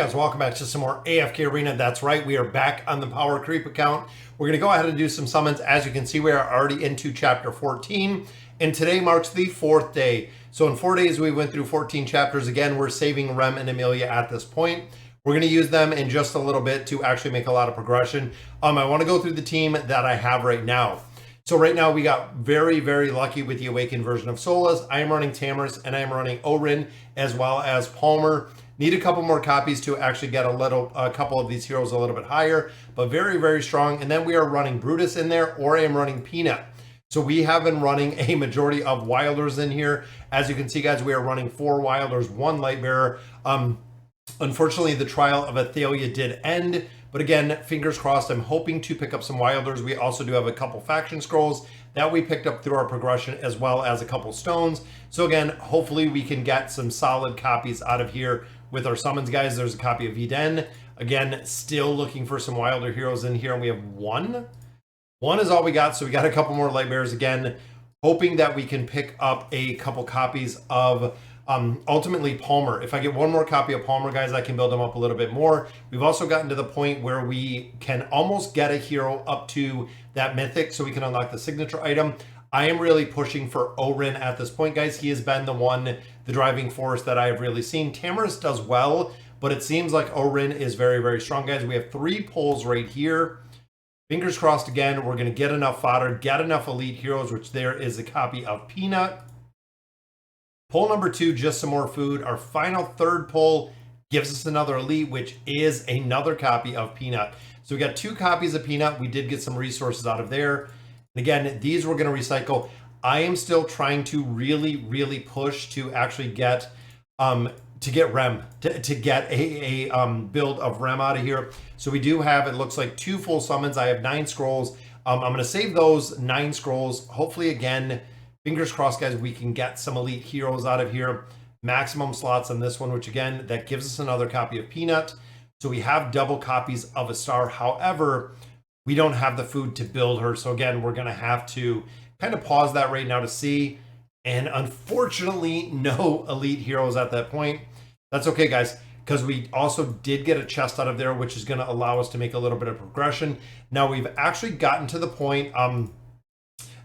Guys, welcome back to some more AFK Arena. That's right, we are back on the Power Creep account. We're going to go ahead and do some summons. As you can see, we are already into chapter 14, and today marks the 4th day. So in 4 days, we went through 14 chapters. Again, we're saving Rem and Amelia at this point. We're going to use them in just a little bit to actually make a lot of progression. I want to go through the team that I have right now. So right now we got very, very lucky with the Awakened version of Solas. I am running Tamers and I am running Orin as well as Palmer. Need a couple more copies to actually get a couple of these heroes a little bit higher, but very, very strong. And then we are running Brutus in there, or I am running Peanut. So we have been running a majority of Wilders in here. As you can see, guys, we are running 4 Wilders, 1 Lightbearer. Unfortunately, the trial of Athalia did end, but again, fingers crossed, I'm hoping to pick up some Wilders. We also do have a couple faction scrolls that we picked up through our progression, as well as a couple stones. So again, hopefully we can get some solid copies out of here with our summons, guys. There's a copy of Eden. Again, still looking for some Wilder heroes in here, and we have 1. 1 is all we got, so we got a couple more Lightbearers again, hoping that we can pick up a couple copies of ultimately Palmer. If I get 1 more copy of Palmer, guys, I can build him up a little bit more. We've also gotten to the point where we can almost get a hero up to that mythic so we can unlock the signature item. I am really pushing for Orin at this point, guys. He has been the driving force that I have really seen. Tamers does well, but it seems like Orin is very, very strong, guys. We have 3 pulls right here. Fingers crossed again, we're going to get enough fodder, get enough elite heroes, which there is a copy of Peanut. Pull number 2, just some more food. Our final 3rd pull gives us another elite, which is another copy of Peanut. So we got 2 copies of Peanut. We did get some resources out of there. And again, these we're going to recycle. I am still trying to really, really push to actually get Rem, to get a build of Rem out of here. So we do have, it looks like 2 full summons. I have 9 scrolls. I'm going to save those 9 scrolls. Hopefully, again, fingers crossed, guys, we can get some elite heroes out of here. Maximum slots on this one, which again, that gives us another copy of Peanut. So we have double copies of a star. However, we don't have the food to build her. So again, we're going to have to kind of pause that right now to see. And unfortunately, no elite heroes at that point. That's okay, guys, because we also did get a chest out of there, which is going to allow us to make a little bit of progression. Now we've actually gotten to the point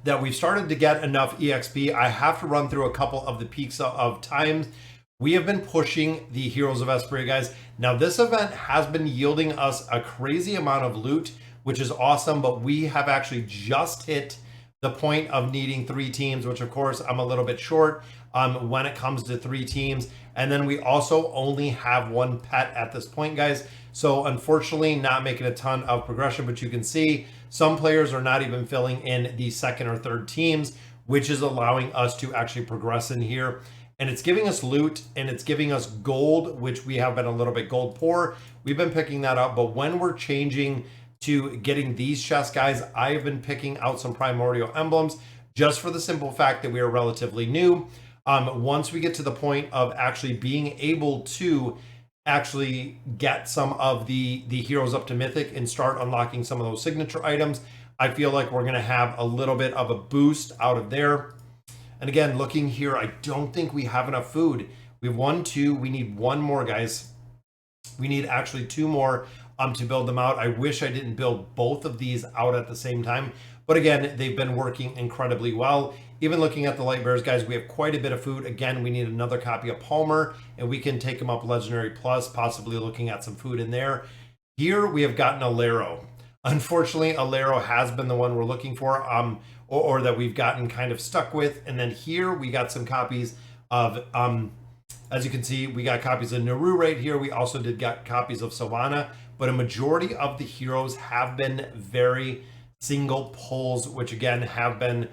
that we've started to get enough EXP. I have to run through a couple of the peaks of times. We have been pushing the Heroes of Espria, guys. Now this event has been yielding us a crazy amount of loot, which is awesome, but we have actually just hit the point of needing 3 teams, which of course I'm a little bit short when it comes to 3 teams. And then we also only have 1 pet at this point, guys. So unfortunately, not making a ton of progression, but you can see some players are not even filling in the 2nd or 3rd teams, which is allowing us to actually progress in here. And it's giving us loot and it's giving us gold, which we have been a little bit gold poor. We've been picking that up, but when we're changing to getting these chests, guys, I've been picking out some primordial emblems just for the simple fact that we are relatively new. Once we get to the point of actually being able to actually get some of the heroes up to mythic and start unlocking some of those signature items, I feel like we're going to have a little bit of a boost out of there. And again, looking here, I don't think we have enough food. We have 1, 2, we need 1 more, guys. We need actually 2 more to build them out. I wish I didn't build both of these out at the same time, but again, they've been working incredibly well. Even looking at the Lightbearers, guys, we have quite a bit of food. Again, we need another copy of Palmer, and we can take him up Legendary Plus, possibly looking at some food in there. Here, we have gotten a Laro. Unfortunately, a Laro has been the one we're looking for, or that we've gotten kind of stuck with. And then here, we got some copies of, as you can see, we got copies of Naru right here. We also did get copies of Savannah, but a majority of the heroes have been very single pulls, which again have been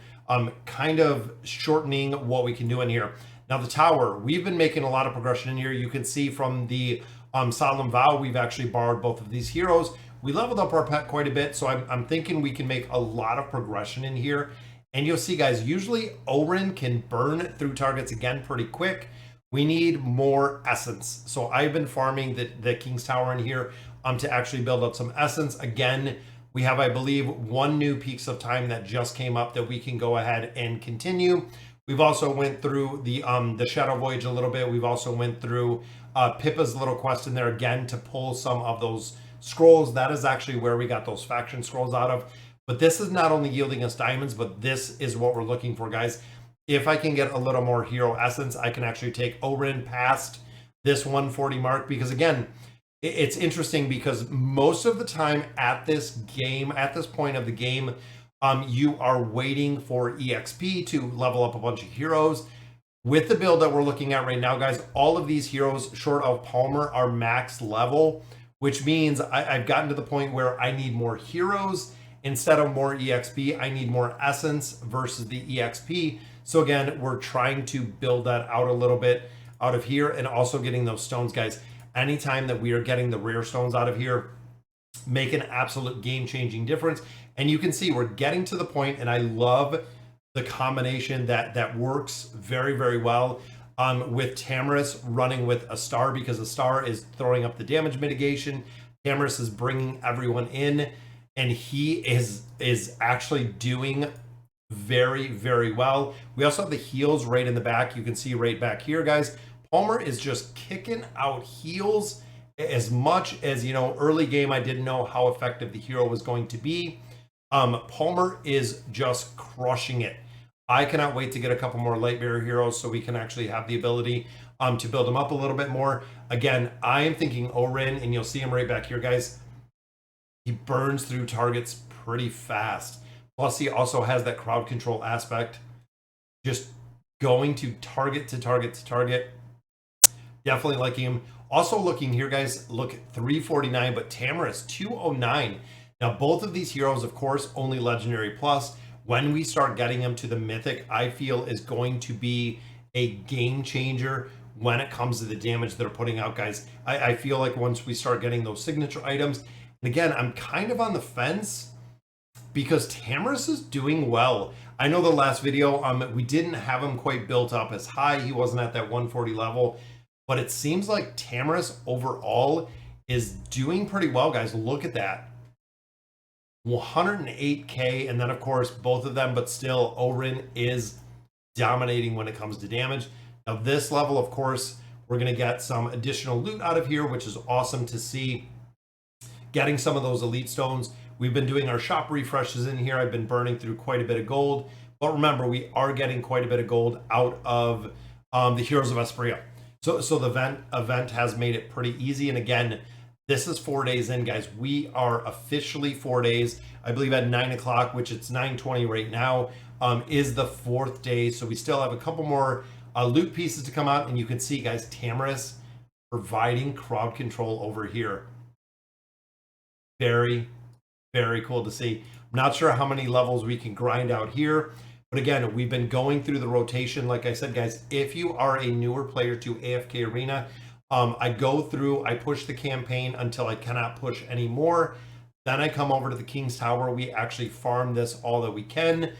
kind of shortening what we can do in here. Now the tower, we've been making a lot of progression in here. You can see from the Solemn Vow, we've actually borrowed both of these heroes. We leveled up our pet quite a bit, so I'm thinking we can make a lot of progression in here. And you'll see, guys, usually Orin can burn through targets again pretty quick. We need more essence. So I've been farming the King's Tower in here to actually build up some essence. Again, we have, I believe, 1 new Peaks of Time that just came up that we can go ahead and continue. We've also went through the Shadow Voyage a little bit. We've also went through Pippa's little quest in there again to pull some of those scrolls. That is actually where we got those faction scrolls out of. But this is not only yielding us diamonds, but this is what we're looking for, guys. If I can get a little more hero essence, I can actually take Orin past this 140 mark, because again, it's interesting because most of the time at this game, at this point of the game, you are waiting for EXP to level up a bunch of heroes. With the build that we're looking at right now, guys, all of these heroes short of Palmer are max level, which means I've gotten to the point where I need more heroes instead of more EXP. I need more essence versus the EXP. So again, we're trying to build that out a little bit out of here, and also getting those stones, guys. Anytime that we are getting the rare stones out of here, make an absolute game-changing difference. And you can see we're getting to the point, and I love the combination that works very, very well with Tamris running with a star, because a star is throwing up the damage mitigation. Tamris is bringing everyone in, and he is actually doing very, very well. We also have the heals right in the back. You can see right back here, guys. Palmer is just kicking out heals. As much as, you know, early game I didn't know how effective the hero was going to be. Palmer is just crushing it. I cannot wait to get a couple more light bearer heroes so we can actually have the ability to build them up a little bit more. Again, I am thinking Orin, and you'll see him right back here, guys. He burns through targets pretty fast. Plus, he also has that crowd control aspect. Just going to target to target to target. Definitely liking him. Also looking here, guys, look at 349, but Tamris 209. Now, both of these heroes, of course, only Legendary Plus. When we start getting them to the Mythic, I feel is going to be a game changer when it comes to the damage they're putting out, guys. I feel like once we start getting those signature items, and again, I'm kind of on the fence because Tamris is doing well. I know the last video, we didn't have him quite built up as high. He wasn't at that 140 level. But it seems like Tamris overall is doing pretty well, guys. Look at that. 108k, and then of course both of them, but still Orin is dominating when it comes to damage. Now this level, of course, we're going to get some additional loot out of here, which is awesome to see. Getting some of those elite stones. We've been doing our shop refreshes in here. I've been burning through quite a bit of gold, but remember, we are getting quite a bit of gold out of the Heroes of Espria. So the event has made it pretty easy. And again, this is 4 days in, guys. We are officially 4 days. I believe at 9 o'clock, which it's 9:20 right now, is the 4th day. So we still have a couple more loot pieces to come out. And you can see, guys, Tamris providing crowd control over here. Very, very cool to see. I'm not sure how many levels we can grind out here. But again, we've been going through the rotation. Like I said, guys, if you are a newer player to AFK Arena, I go through, I push the campaign until I cannot push anymore. Then I come over to the King's Tower. We actually farm this all that we can.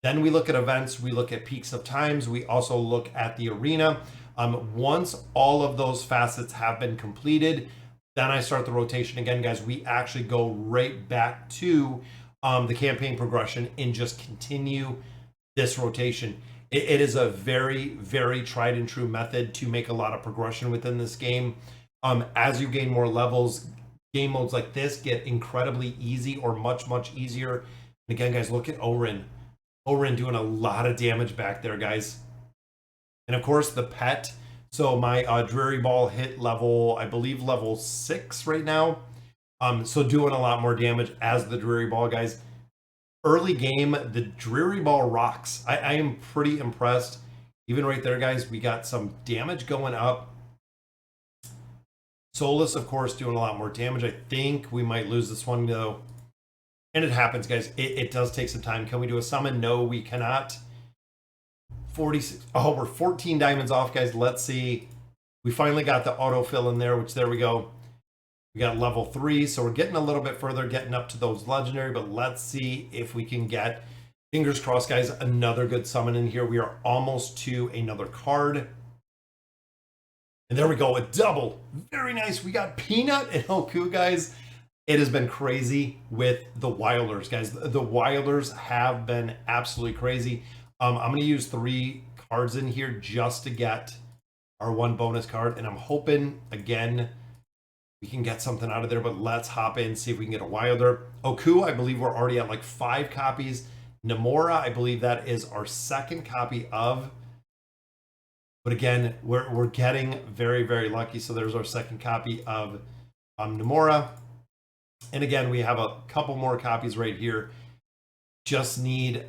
Then we look at events. We look at peaks of times. We also look at the arena. Once all of those facets have been completed, then I start the rotation again, guys. We actually go right back to the campaign progression and just continue this rotation. It is a very, very tried and true method to make a lot of progression within this game. As you gain more levels, game modes like this get incredibly easy or much, much easier. And again, guys, look at Orin. Orin doing a lot of damage back there, guys. And of course, the pet. So my Dreary Ball hit level, I believe level 6 right now. So doing a lot more damage as the Dreary Ball, guys. Early game, the Dreary Ball rocks. I am pretty impressed. Even right there, guys, we got some damage going up. Solus, of course, doing a lot more damage. I think we might lose this one, though. And it happens, guys. It does take some time. Can we do a summon? No, we cannot. 46. Oh, we're 14 diamonds off, guys. Let's see. We finally got the autofill in there, which there we go. We got level 3, so we're getting a little bit further, getting up to those legendary, but let's see if we can get, fingers crossed, guys, another good summon in here. We are almost to another card. And there we go, a double. Very nice. We got Peanut and Oku, guys. It has been crazy with the Wilders, guys. The Wilders have been absolutely crazy. I'm going to use 3 cards in here just to get our one bonus card. And I'm hoping, again, we can get something out of there, but let's hop in, see if we can get a wilder. Oku, I believe we're already at like 5 copies. Namora, I believe that is our 2nd copy of. But again, we're getting very, very lucky. So there's our 2nd copy of Namora. And again, we have a couple more copies right here. Just need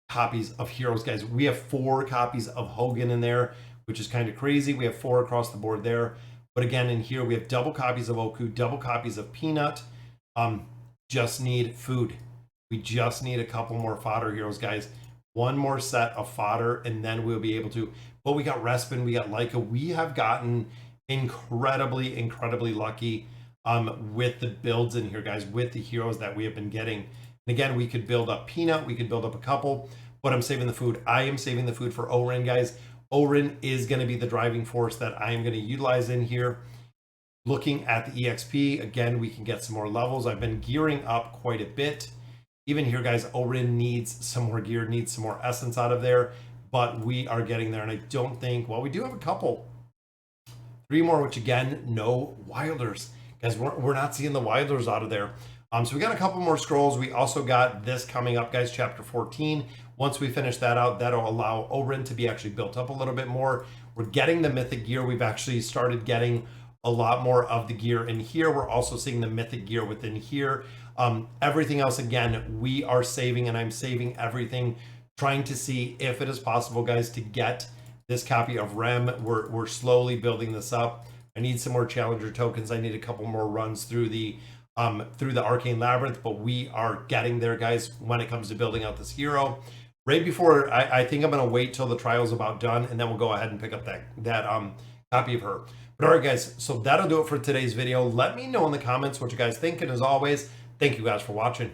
copies of heroes, guys. We have 4 copies of Hogan in there, which is kind of crazy. We have 4 across the board there. But again, in here, we have double copies of Oku, double copies of Peanut. Just need food. We just need a couple more fodder heroes, guys. 1 more set of fodder, and then we'll be able to. But we got Respin, we got Leica. We have gotten incredibly, incredibly lucky with the builds in here, guys, with the heroes that we have been getting. And again, we could build up Peanut, we could build up a couple, but I'm saving the food. I am saving the food for Orin, guys. Orin is going to be the driving force that I am going to utilize in here. Looking at the EXP, again, we can get some more levels. I've been gearing up quite a bit. Even here, guys, Orin needs some more gear, needs some more essence out of there, but we are getting there. And I don't think, well, we do have a couple. 3 more, which again, no wilders. Guys, we're not seeing the wilders out of there. So we got a couple more scrolls. We also got this coming up, guys, chapter 14. Once we finish that out, that'll allow Orin to be actually built up a little bit more. We're getting the mythic gear. We've actually started getting a lot more of the gear in here. We're also seeing the mythic gear within here. Everything else, again, we are saving, and I'm saving everything, trying to see if it is possible, guys, to get this copy of Rem. We're slowly building this up. I need some more challenger tokens. I need a couple more runs through the Arcane Labyrinth, but we are getting there, guys, when it comes to building out this hero. Right before, I think I'm going to wait till the trial's about done, and then we'll go ahead and pick up that copy of her. But all right, guys, so that'll do it for today's video. Let me know in the comments what you guys think, and as always, thank you guys for watching.